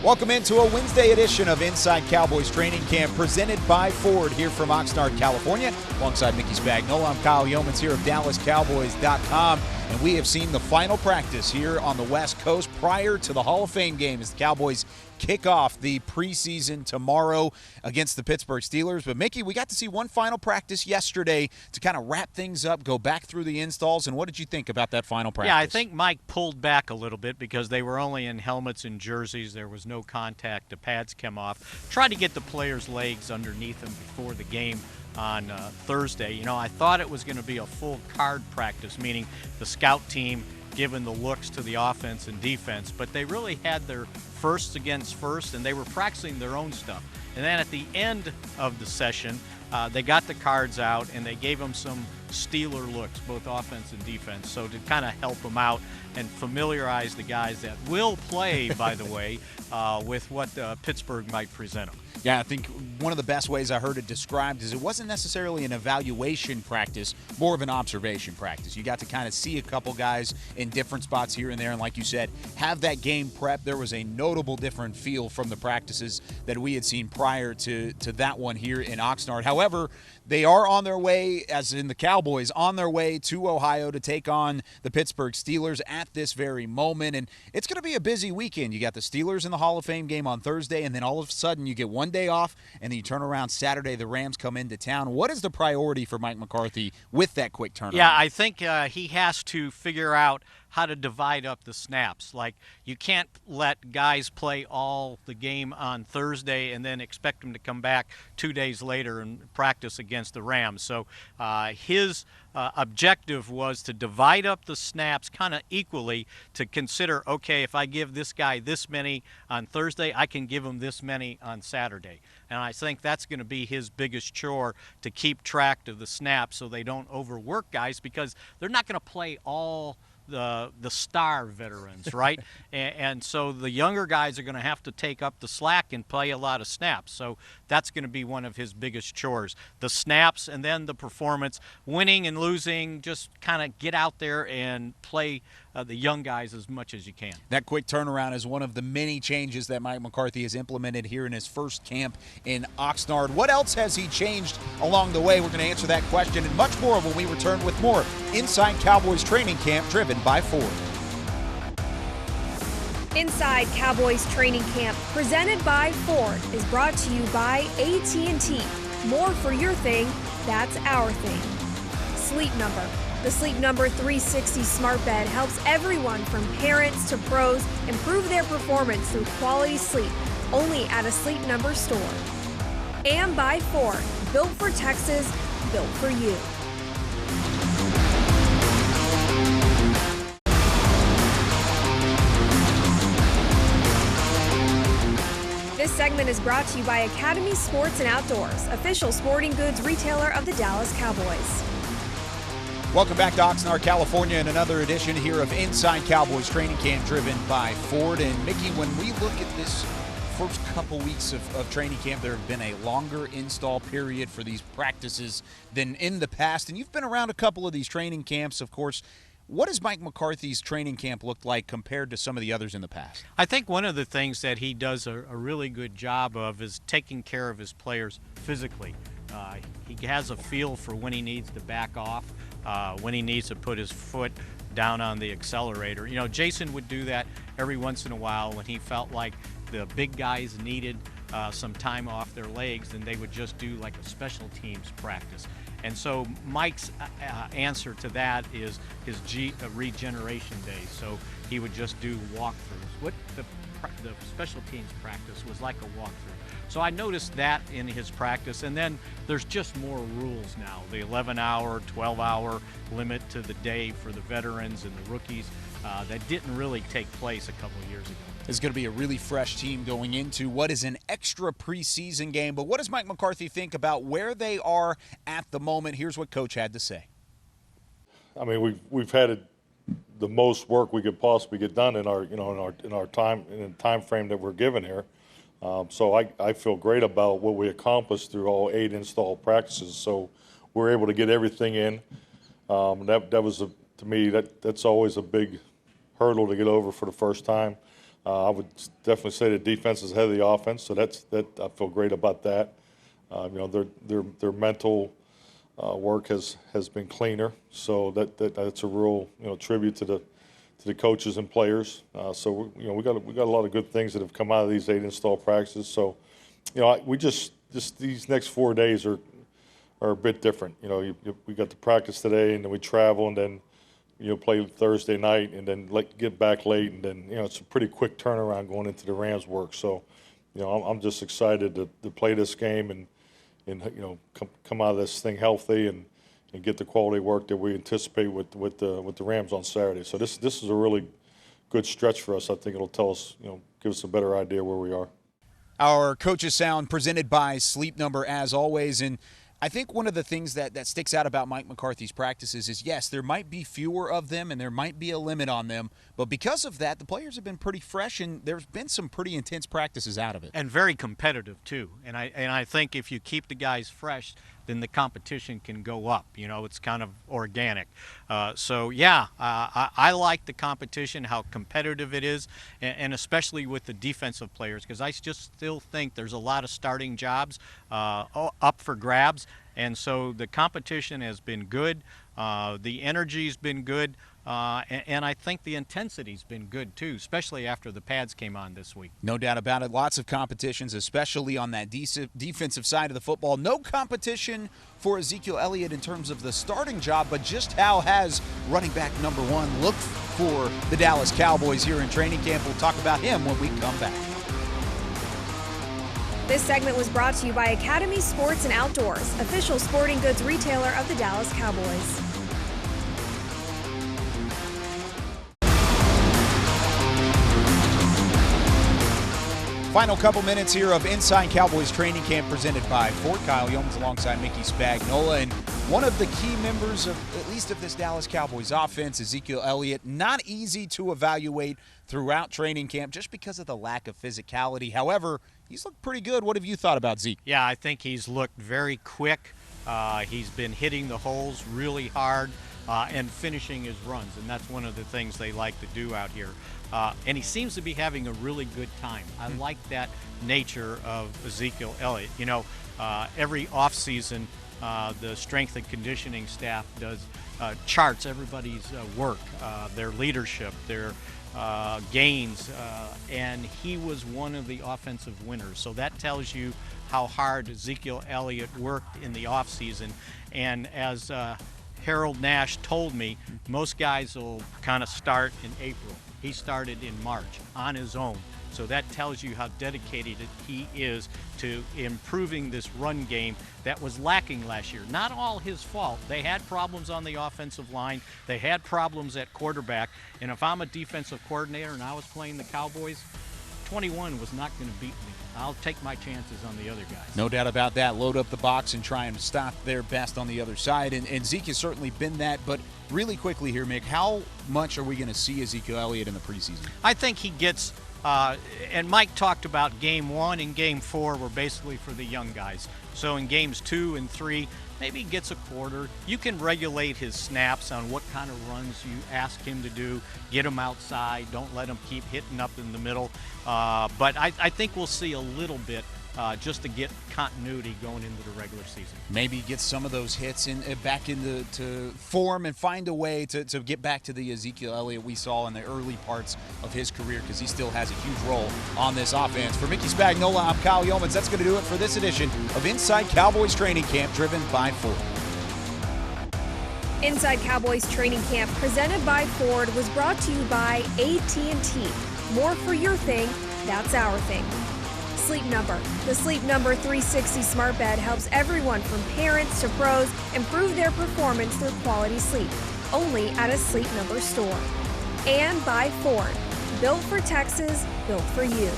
Welcome into a Wednesday edition of Inside Cowboys Training Camp presented by Ford here from Oxnard, California. Alongside Mickey Spagnola, I'm Kyle Youmans here of DallasCowboys.com. And we have seen the final practice here on the West Coast prior to the Hall of Fame game as the Cowboys kick off the preseason tomorrow against the Pittsburgh Steelers. But, Mickey, we got to see one final practice yesterday to kind of wrap things up, go back through the installs. And what did you think about that final practice? Yeah, I think Mike pulled back a little bit because they were only in helmets and jerseys. There was no contact. The pads came off. Tried to get the players' legs underneath them before the game on Thursday. You know, I thought it was going to be a full card practice, meaning the scout team giving the looks to the offense and defense, but they really had their first against first, and they were practicing their own stuff. And then at the end of the session, they got the cards out, and they gave them some Steeler looks, both offense and defense, so to kind of help them out and familiarize the guys that will play, by the way, with what Pittsburgh might present them. Yeah, I think one of the best ways I heard it described is it wasn't necessarily an evaluation practice, more of an observation practice. You got to kind of see a couple guys in different spots here and there, and like you said, have that game prep. There was a notable different feel from the practices that we had seen prior to that one here in Oxnard. However, they are on their way, as in the Cowboys, on their way to Ohio to take on the Pittsburgh Steelers at this very moment. And it's going to be a busy weekend. You got the Steelers in the Hall of Fame game on Thursday, and then all of a sudden you get one day off, and then you turn around Saturday, the Rams come into town. What is the priority for Mike McCarthy with that quick turnaround? Yeah, I think he has to figure out how to divide up the snaps. Like, you can't let guys play all the game on Thursday and then expect them to come back 2 days later and practice against the Rams. So his objective was to divide up the snaps kind of equally, to consider, okay, if I give this guy this many on Thursday, I can give him this many on Saturday. And I think that's going to be his biggest chore, to keep track of the snaps so they don't overwork guys, because they're not going to play all the star veterans, right? and so the younger guys are going to have to take up the slack and play a lot of snaps. So that's going to be one of his biggest chores. The snaps, and then the performance. Winning and losing, just kind of get out there and play the young guys as much as you can. That quick turnaround is one of the many changes that Mike McCarthy has implemented here in his first camp in Oxnard. What else has he changed along the way? We're going to answer that question and much more when we return with more Inside Cowboys Training Camp, driven by Ford. Inside Cowboys Training Camp, presented by Ford, is brought to you by AT&T. More for your thing, that's our thing. Sleep Number. The Sleep Number 360 smart bed helps everyone from parents to pros improve their performance through quality sleep, only at a Sleep Number store. And by Ford, built for Texas, built for you. This segment is brought to you by Academy Sports and Outdoors, official sporting goods retailer of the Dallas Cowboys. Welcome back to Oxnard, California, and another edition here of Inside Cowboys Training Camp, driven by Ford. And Mickey, when we look at this first couple weeks of training camp, there have been a longer install period for these practices than in the past. And you've been around a couple of these training camps, of course. What does Mike McCarthy's training camp look like compared to some of the others in the past? I think one of the things that he does a really good job of is taking care of his players physically. He has a feel for when he needs to back off, when he needs to put his foot down on the accelerator. You know, Jason would do that every once in a while when he felt like the big guys needed some time off their legs, and they would just do like a special teams practice. And so Mike's answer to that is his regeneration days. So he would just do walkthroughs. What the special teams practice was like a walkthrough. So I noticed that in his practice. And then there's just more rules now. The 11-hour, 12-hour limit to the day for the veterans and the rookies that didn't really take place a couple of years ago. It's going to be a really fresh team going into what is an extra preseason game. But what does Mike McCarthy think about where they are at the moment? Here's what Coach had to say. I mean, we've had the most work we could possibly get done in our time frame that we're given here. So I feel great about what we accomplished through all 8 install practices. So we're able to get everything in. That was to me that's always a big hurdle to get over for the first time. I would definitely say the defense is ahead of the offense, so that I feel great about that. Their mental work has been cleaner, so that's a real tribute to the coaches and players. So we got a lot of good things that have come out of these 8 install practices. So we just these next 4 days are a bit different. We got to practice today, and then we travel, and then play Thursday night, and then get back late, and then it's a pretty quick turnaround going into the Rams work. So I'm just excited to play this game and come out of this thing healthy and get the quality work that we anticipate with the Rams on Saturday. So this is a really good stretch for us. I think it'll tell us, give us a better idea where we are. Our Coach's Sound presented by Sleep Number as always. And I think one of the things that sticks out about Mike McCarthy's practices is, yes, there might be fewer of them and there might be a limit on them, but because of that, the players have been pretty fresh and there's been some pretty intense practices out of it. And very competitive, too. And I think if you keep the guys fresh, then the competition can go up. It's kind of organic. I like the competition, how competitive it is, and especially with the defensive players, because I just still think there's a lot of starting jobs up for grabs. And so the competition has been good. The energy's been good. And I think the intensity's been good, too, especially after the pads came on this week. No doubt about it. Lots of competitions, especially on that defensive side of the football. No competition for Ezekiel Elliott in terms of the starting job, but just how has running back number 1 looked for the Dallas Cowboys here in training camp? We'll talk about him when we come back. This segment was brought to you by Academy Sports and Outdoors, official sporting goods retailer of the Dallas Cowboys. Final couple minutes here of Inside Cowboys training camp presented by Ford. Kyle Youmans alongside Mickey Spagnola. And one of the key members of, at least of this Dallas Cowboys offense, Ezekiel Elliott, not easy to evaluate throughout training camp just because of the lack of physicality. However, he's looked pretty good. What have you thought about Zeke? Yeah, I think he's looked very quick. He's been hitting the holes really hard and finishing his runs, and that's one of the things they like to do out here. And he seems to be having a really good time. I like that nature of Ezekiel Elliott. Every offseason, the strength and conditioning staff does charts everybody's work, their leadership, their gains, and he was one of the offensive winners. So that tells you how hard Ezekiel Elliott worked in the offseason. And as Harold Nash told me, most guys will kind of start in April. He started in March on his own. So that tells you how dedicated he is to improving this run game that was lacking last year. Not all his fault. They had problems on the offensive line. They had problems at quarterback. And if I'm a defensive coordinator and I was playing the Cowboys, 21 was not going to beat me. I'll take my chances on the other guys. No doubt about that. Load up the box and try and stop their best on the other side. And Zeke has certainly been that. But really quickly here, Mick, how much are we going to see Ezekiel Elliott in the preseason? I think he gets and Mike talked about game 1 and game 4 were basically for the young guys. So in games 2 and 3, maybe he gets a quarter. You can regulate his snaps on what kind of runs you ask him to do. Get him outside. Don't let him keep hitting up in the middle. But I think we'll see a little bit just to get continuity going into the regular season. Maybe get some of those hits back into form and find a way to get back to the Ezekiel Elliott we saw in the early parts of his career, because he still has a huge role on this offense. For Mickey Spagnola, I'm Kyle Youmans. That's going to do it for this edition of Inside Cowboys Training Camp, driven by Ford. Inside Cowboys Training Camp, presented by Ford, was brought to you by AT&T. More for your thing, that's our thing. Sleep Number. The Sleep Number 360 smart bed helps everyone from parents to pros improve their performance through quality sleep. Only at a Sleep Number store. And by Ford. Built for Texas, built for you.